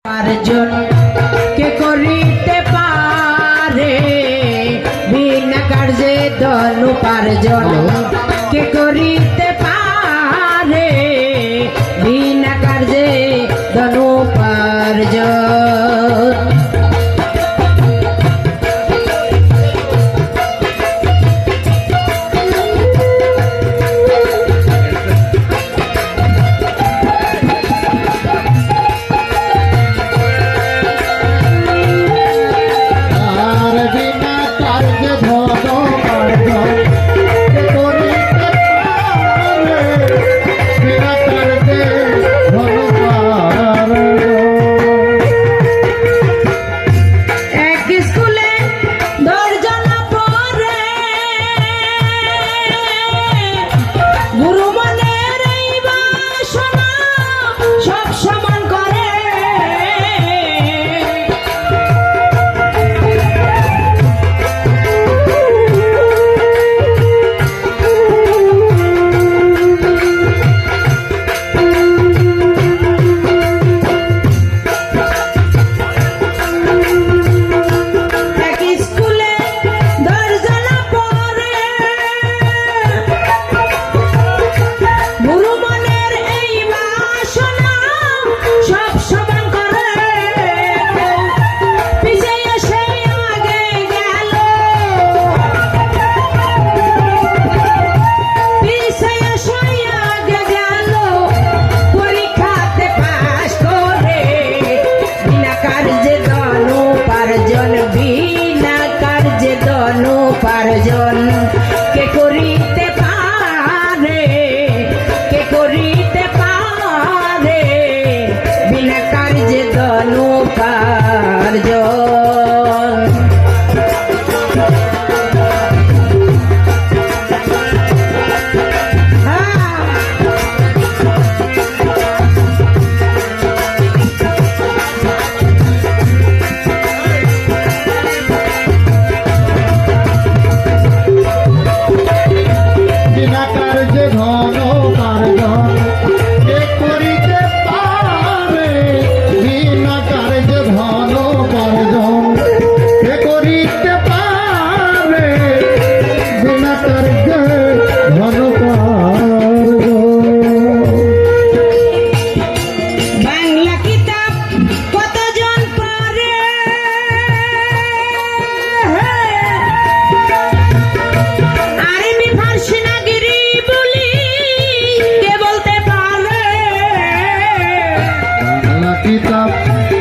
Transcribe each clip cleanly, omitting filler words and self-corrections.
अर्जुन के करिते पारे बिना कार्ये धनु पार्जन के करिते पारे बिना कार्ये धनु पार्जन। पार्जन के करिते पारे के करिते पारे बिना कार्ये धनु पार्जन।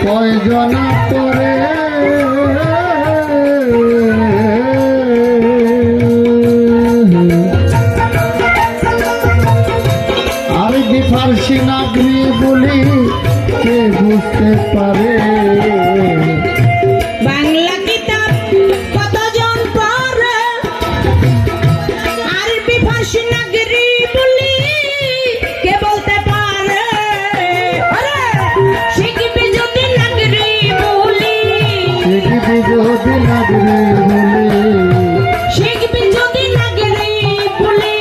কয়জনা পরে আরবি ফার্সি নাগরি বলি কে বুঝতে পারে। বাংলা কিতাব কতজন পড়ে আরবি ফার্সি নাগরি বলি কে বলতে পারে। শিখবি যদি নাগরি বলি শিখবি যদি নাগরি বলি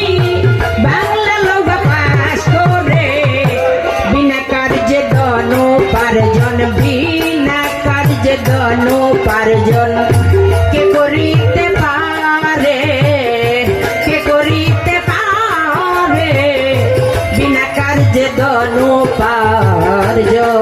বাংলা লোক পাস করে বিনা কার্যে ধনু পার্জন বিনা কার্যে ধনু পার্জন কে করিতে পারে কে করিতে পারে বিনা কার্যে ধনু পার্জন।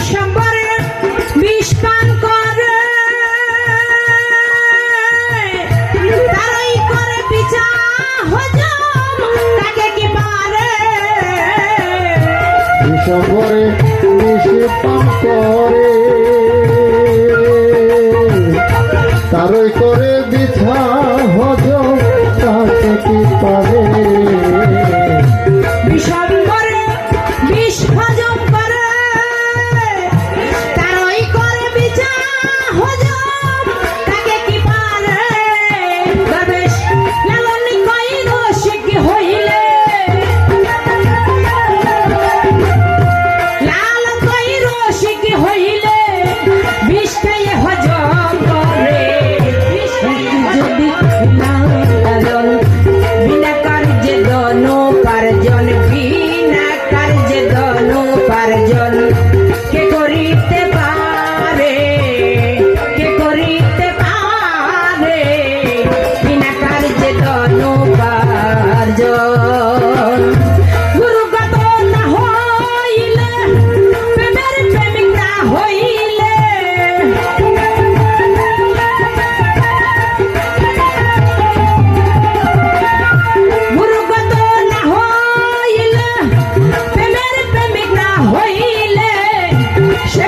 সবরে মিশে পান করে তারই করে বিছা হজম তাকে কি পারে। বিষম করে বিষ হজম করে, তারই করে বিচার হজম, তাকে কি পারে দরবেশ লালন কই রসিক হইলে, লাল কই রসিক হইলে বিষ খাইয়ে হজম করে। যদি না কারণ বিনা কার্যে ধন উপার্জন, বিনা কার্যে ধন উপার্জন কে করিতে পারে, কে করিতে পারে বিনা কার্যে ধন উপার্জন। গুরুগত না হইলে, প্রেমের প্রেমিক না হইলে, গুরুগত না হইলে, প্রেমের প্রেমিক না হইলে, সে